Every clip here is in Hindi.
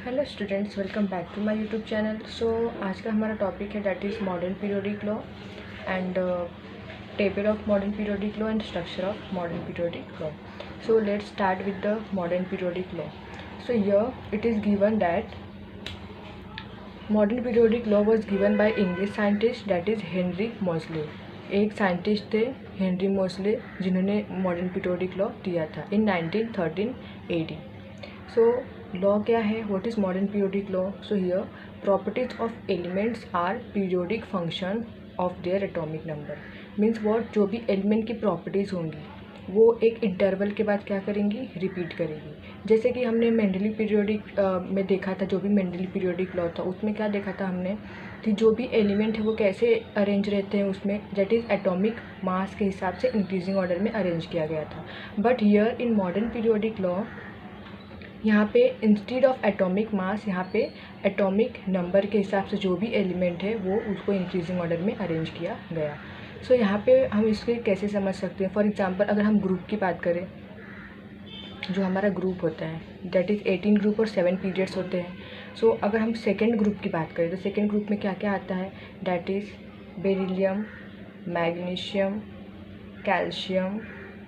Hello students, welcome back to my YouTube channel. So आज का हमारा टॉपिक है that is modern periodic law and table of modern periodic law and structure of modern periodic law. So let's start with the modern periodic law. So here it is given that modern periodic law was given by English scientist that is Henry Moseley. एक साइंटिस्ट थे हेनरी मोसले जिन्होंने मॉडर्न पीरियोडिक लॉ दिया था इन 1913 AD। सो लॉ क्या है, what is modern periodic law? So here properties of elements are periodic function of their atomic number. Means what, जो भी एलिमेंट की प्रॉपर्टीज़ होंगी वो एक इंटरवल के बाद क्या करेंगी, रिपीट करेंगी। जैसे कि हमने मेंडली पीरियोडिक में देखा था, जो भी मेंडली पीरियोडिक लॉ था उसमें क्या देखा था हमने कि जो भी एलिमेंट है वो कैसे अरेंज रहते हैं, उसमें दैट इज़ एटॉमिक मास के हिसाब से इंक्रीजिंग ऑर्डर में अरेंज किया गया था। But here in modern periodic law यहाँ पे इंस्टीड ऑफ एटॉमिक मास, यहाँ पे एटॉमिक नंबर के हिसाब से जो भी एलिमेंट है वो उसको इंक्रीजिंग ऑर्डर में अरेंज किया गया। सो यहाँ पे हम इसके कैसे समझ सकते हैं? फॉर एग्जांपल अगर हम ग्रुप की बात करें, जो हमारा ग्रुप होता है दैट इज़ 18 ग्रुप और 7 पीरियड्स होते हैं। सो अगर हम सेकेंड ग्रुप की बात करें तो सेकेंड ग्रुप में क्या क्या आता है, that is beryllium, magnesium, calcium,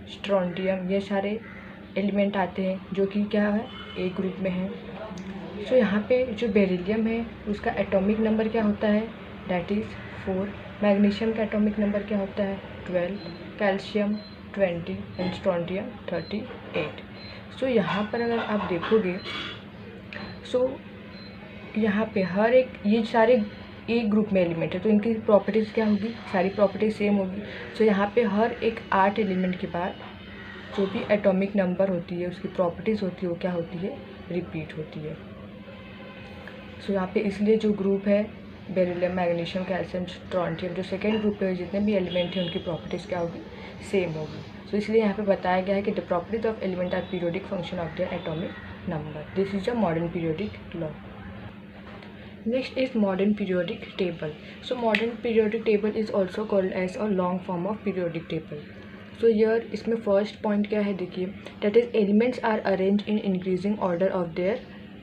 strontium, ये सारे एलिमेंट आते हैं जो कि क्या है, एक ग्रुप में है। सो यहाँ पे जो बेरिलियम है उसका एटॉमिक नंबर क्या होता है, दैट इज़ 4। मैग्नीशियम का एटॉमिक नंबर क्या होता है, 12। Calcium 20 and स्ट्रोंडियम 38। सो यहाँ पर अगर आप देखोगे, सो यहाँ पे हर एक, ये सारे एक ग्रुप में एलिमेंट है तो इनकी प्रॉपर्टीज़ क्या होगी, सारी प्रॉपर्टीज सेम होगी। सो यहाँ पे हर एक 8 एलिमेंट के बाद जो भी एटॉमिक नंबर होती है उसकी प्रॉपर्टीज़ होती है वो क्या होती है, रिपीट होती है। सो यहाँ पे इसलिए जो ग्रुप है बेरिलियम, मैग्नीशियम, कैल्शियम, स्ट्रोंडियम, जो सेकेंड ग्रुप पे जितने भी एलिमेंट हैं उनकी प्रॉपर्टीज़ क्या होगी, सेम होगी। सो इसलिए यहाँ पे बताया गया है कि the properties of element are periodic function of their atomic number. This is a modern periodic law. Next is modern periodic table. So modern periodic table is also called as a long form of periodic table. So here इसमें फर्स्ट पॉइंट क्या है, देखिए, that is elements are arranged in increasing order of their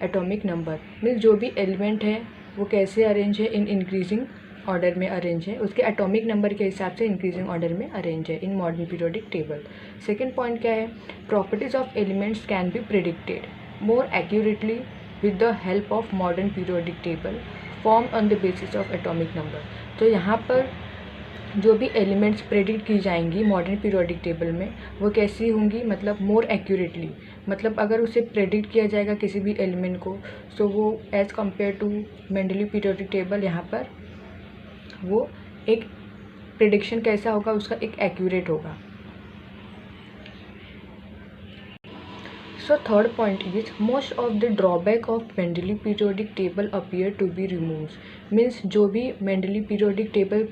atomic number. Means जो भी एलिमेंट है वो कैसे अरेंज है, इन इंक्रीजिंग ऑर्डर में अरेंज है, उसके एटॉमिक नंबर के हिसाब से इंक्रीजिंग ऑर्डर में अरेंज है इन modern periodic table. Second point क्या है, properties of elements can be predicted more accurately with the help of modern periodic table formed on the basis of atomic number. तो यहाँ पर जो भी एलिमेंट्स प्रेडिक्ट की जाएंगी मॉडर्न पीरियोडिक टेबल में वो कैसी होंगी, मतलब मोर एक्यूरेटली, मतलब अगर उसे प्रेडिक्ट किया जाएगा किसी भी एलिमेंट को, सो वो as compare to Mendeleev periodic table यहाँ पर वो एक प्रेडिक्शन कैसा होगा, उसका एक एक्यूरेट होगा। So third point is most of the drawback of Mendeleev periodic table appear to be removed. Means जो भी Mendeleev periodic table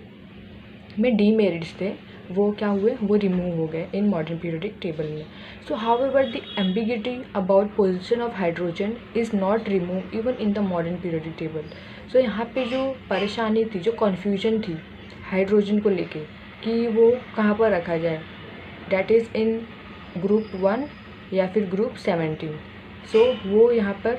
में demerits थे वो क्या हुए, वो रिमूव हो गए इन मॉडर्न पीरियोडिक टेबल में। So however the ambiguity about position of hydrogen is not remove even in the modern periodic table. सो यहाँ पे जो परेशानी थी, जो कन्फ्यूजन थी हाइड्रोजन को लेके कि वो कहाँ पर रखा जाए, डैट इज़ इन ग्रुप 1 या फिर ग्रुप 17। सो वो यहाँ पर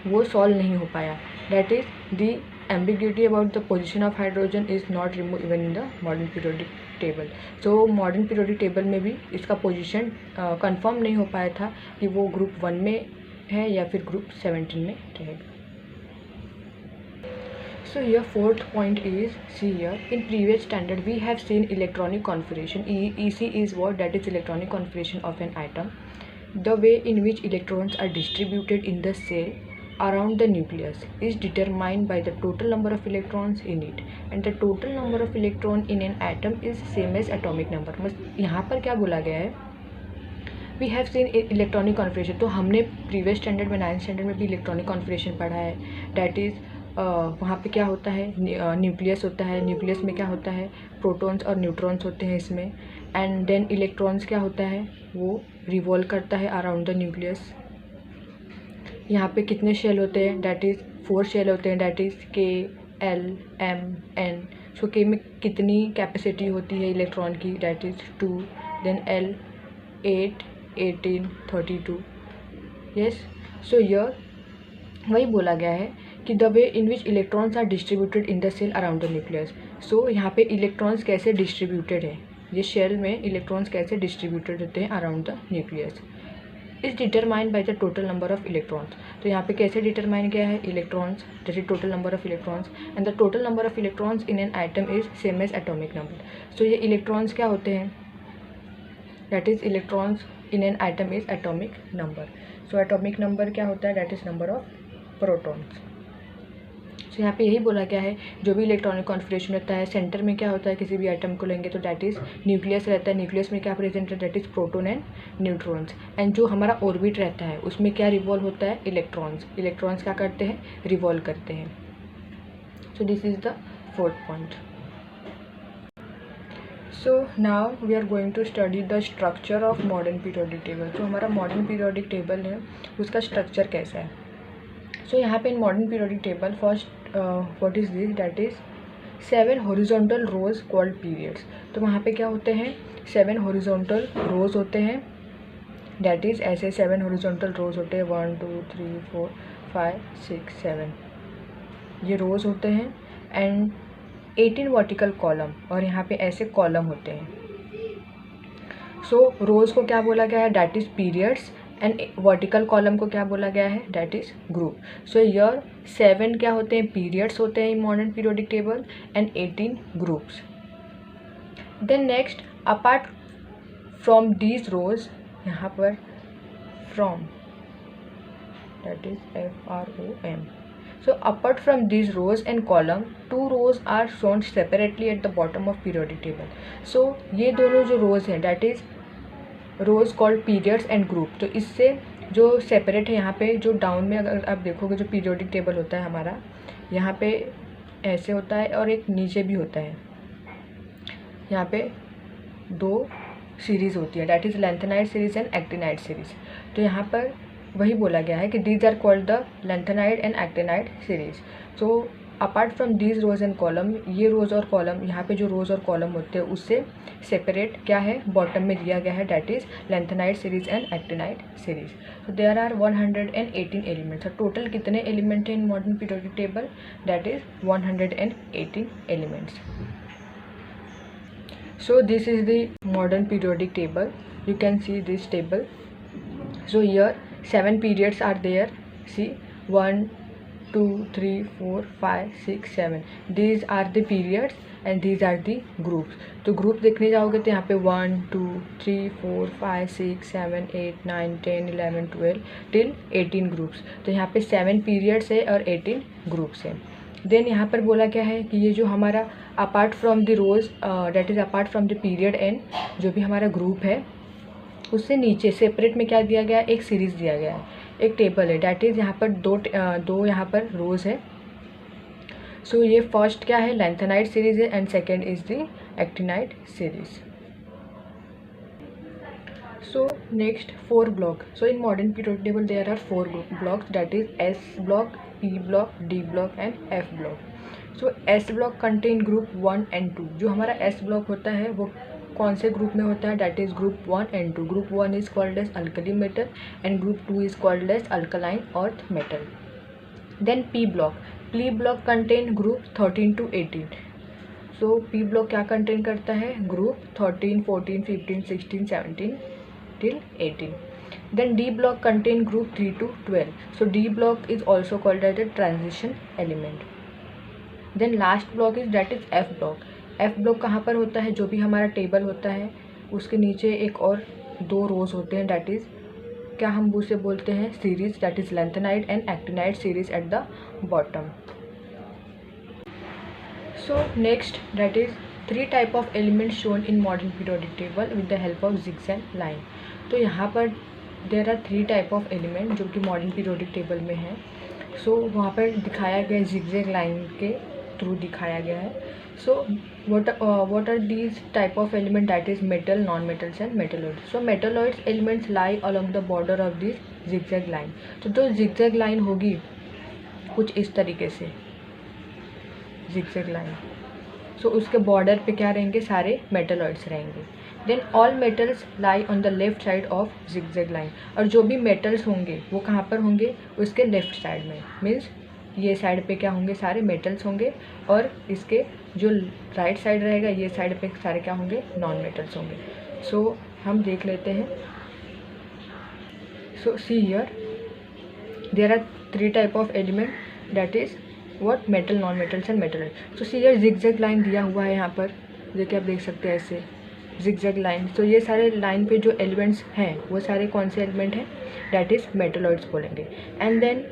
वो सॉल्व नहीं हो पाया, that is the ambiguity about the position of hydrogen is not remove even in the modern periodic table. So modern periodic table में भी इसका पोजीशन कंफर्म नहीं हो पाया था कि वो ग्रुप 1 में है या फिर ग्रुप 17 में रहेगा। So here fourth point is, see here, in previous standard we have seen electronic configuration. EC is what, that is electronic configuration of an atom, the way in which electrons are distributed in the cell around the nucleus is determined by the total number of electrons in it, and the total number of electron in an atom is same as atomic number. यहाँ पर क्या बोला गया है, we have seen electronic configuration. तो हमने प्रीवियस स्टैंडर्ड में 9th स्टैंडर्ड में भी इलेक्ट्रॉनिक कॉन्फिगरेशन पढ़ा है, डैट इज़ वहाँ पे क्या होता है, न्यूक्लियस होता है, न्यूक्लियस में क्या होता है, प्रोटॉन्स और न्यूट्रॉन्स होते हैं इसमें, एंड देन इलेक्ट्रॉन्स क्या होता है, वो रिवॉल्व करता है अराउंड द न्यूक्लियस। यहाँ पे कितने शेल होते हैं, डैट इज़ 4 शेल होते हैं, that is K, L, M, N। So K में कितनी कैपेसिटी होती है इलेक्ट्रॉन की, that is 2, then L 8, 18, 32। Yes, so yeah वही बोला गया है कि the way in which electrons are distributed in the shell around the nucleus. So यहाँ पे इलेक्ट्रॉन्स कैसे डिस्ट्रीब्यूटेड है, ये शेल में इलेक्ट्रॉन्स कैसे डिस्ट्रीब्यूटेड होते हैं around the nucleus is determined by the total number of electrons. तो यहाँ पे कैसे डिटरमाइन किया है, electrons that is total number of electrons and the total number of electrons in an atom is same as atomic number. So ये इलेक्ट्रॉन्स क्या होते हैं, that is electrons in an atom is atomic number. So atomic number क्या होता है, that is number of protons. तो यहाँ पे यही बोला गया है जो भी इलेक्ट्रॉनिक कॉन्फिगरेशन रहता है, सेंटर में क्या होता है, किसी भी आइटम को लेंगे तो दैट इज़ न्यूक्लियस रहता है। न्यूक्लियस में क्या प्रेजेंट है, that is proton and neutrons. And जो हमारा ऑर्बिट रहता है उसमें क्या रिवॉल्व होता है, इलेक्ट्रॉन्स। इलेक्ट्रॉन्स क्या करते हैं, रिवॉल्व करते हैं। So this is the fourth point. So now we are going to study the structure of modern periodic table. जो हमारा मॉडर्न पीरियोडिक टेबल है उसका स्ट्रक्चर कैसा है। सो यहाँ पे in modern periodic table first what is this, that is 7 horizontal rows called periods. तो वहाँ पे क्या होते हैं, 7 हॉरिजॉन्टल रोज होते हैं, दैट इज़ ऐसे 7 हॉरिजॉन्टल रोज होते हैं, 1 2 3 4 5 6 7 ये रोज होते हैं एंड 18 वर्टिकल कॉलम, और यहाँ पे ऐसे कॉलम होते हैं। सो रोज को क्या बोला गया है, that is periods and vertical column को क्या बोला गया है, that is group. So yeah 7 क्या होते हैं, पीरियड्स होते हैं in modern periodic table and 18 groups. Then next, apart from these rows, यहाँ पर from that is FROM। So apart from these rows and column 2 rows are shown separately at the bottom of periodic table. सो ये दोनों जो रोज हैं that is rows called periods and group. तो इससे जो सेपरेट है, यहाँ पे जो डाउन में अगर आप देखोगे जो पीरियोडिक टेबल होता है हमारा, यहाँ पे ऐसे होता है और एक नीचे भी होता है। यहाँ पे 2 सीरीज़ होती है, that is lanthanide series and actinide series. तो यहाँ पर वही बोला गया है कि these are called the lanthanide and actinide series. So apart from these rows and column, ये रोज और कॉलम, यहाँ पे जो रोज और कॉलम होते हैं उससे सेपरेट क्या है, बॉटम में दिया गया है, that is lanthanide series and actinide series. So there are 118 elements. Total कितने एलिमेंट हैं in modern periodic table, that is 118 elements. So this is the modern periodic table, you can see this table. So here 7 periods are there, see 1 2 3 4 5 6 7, these are the periods and these are the groups। तो ग्रुप देखने जाओगे तो यहाँ पे 1 2 3 4 5 6 7 8 9 10 11 12 till 18 ग्रुप्स। तो यहाँ पे 7 periods है और 18 ग्रुप्स है। देन यहाँ पर बोला क्या है कि ये जो हमारा apart from the rows, that is apart from the period and जो भी हमारा ग्रुप है उससे नीचे सेपरेट में क्या दिया गया है, एक सीरीज़ दिया गया है, एक टेबल है, डैट इज़ यहाँ पर दो यहाँ पर रोज़ है। सो ये फर्स्ट क्या है, लेंथेनाइड सीरीज़ है and second is the actinide series. So next 4 block. So in modern periodic table there are 4 blocks, that is S block, P block, D block and F block. So S block contain group 1 and 2। जो हमारा S ब्लॉक होता है वो कौन से ग्रुप में होता है, that is group 1 and 2। Group 1 is called as alkali metal and group 2 is called as alkaline earth metal. Then P block contain group 13 to 18। So P block क्या कंटेन करता है, group 13 14 15 16 17 till 18। Then D block contain group 3 to 12. So D block is also called as a transition element. Then last block is that is F block. F block कहाँ पर होता है, जो भी हमारा टेबल होता है उसके नीचे एक और 2 रोज होते हैं, that is क्या हम उसे बोलते हैं, series, that is lanthanide and actinide series at the bottom. So next, that is 3 type of elements shown in modern periodic table with the help of zigzag line. तो यहाँ पर there are 3 type of element जो कि मॉडर्न पीरियोडिक टेबल में है। सो वहाँ पर दिखाया गया जिगजैग लाइन के थ्रू दिखाया गया है। So what are these type of element, that is metal, non metals and metalloids. So metalloids elements lie along the border of this zigzag line. तो जो जिगजैग लाइन होगी कुछ इस तरीके से जिगजैग लाइन, सो उसके बॉर्डर पे क्या रहेंगे, सारे मेटलॉइड्स रहेंगे। Then all metals lie on the left side of zigzag line, और जो भी मेटल्स होंगे वो कहाँ पर होंगे, उसके लेफ्ट साइड में, मीन्स ये साइड पे क्या होंगे, सारे मेटल्स होंगे, और इसके जो राइट साइड रहेगा ये साइड पे सारे क्या होंगे, नॉन मेटल्स होंगे। सो हम देख लेते हैं। So see here there are 3 type of element, that is what, metal, non metals and metal. So see here zigzag line दिया हुआ है यहाँ पर, देखिए आप देख सकते हैं ऐसे जिगजैग लाइन। तो ये सारे लाइन पे जो एलिमेंट्स हैं वो सारे कौन से एलिमेंट हैं, दैट इज मेटलॉइड्स बोलेंगे। एंड देन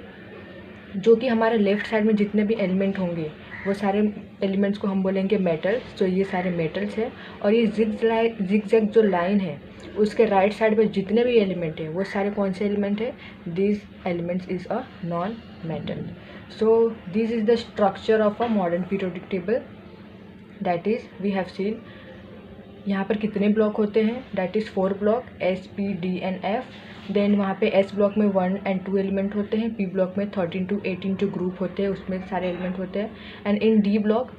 जो कि हमारे लेफ्ट साइड में जितने भी एलिमेंट होंगे वो सारे एलिमेंट्स को हम बोलेंगे मेटल्स। तो ये सारे मेटल्स हैं, और ये जिगजैग जो लाइन है उसके राइट साइड पे जितने भी एलिमेंट हैं वो सारे कौन से एलिमेंट हैं, this elements is a non metal. So this is the structure of a modern periodic table, that is we have seen. यहाँ पर कितने ब्लॉक होते हैं, that is 4 block, S, P, D and F। Then वहाँ पे S ब्लॉक में 1 and 2 एलिमेंट होते हैं, P ब्लॉक में 13 to 18 जो ग्रुप होते हैं उसमें सारे एलिमेंट होते हैं, and in D block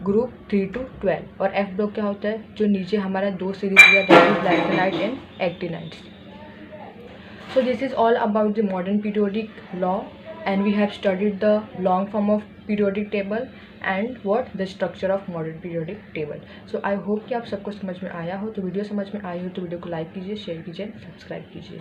group 3 to 12। और F ब्लॉक क्या होता है, जो नीचे हमारा 2 सीरीज दिया, that is lanthanide and actinides. So this is all about the modern periodic law, and we have studied the long form of periodic table and what the structure of modern periodic table. So I hope कि आप सबको समझ में आया हो। तो वीडियो समझ में आई हो तो वीडियो को लाइक कीजिए, शेयर कीजिए, सब्सक्राइब कीजिए।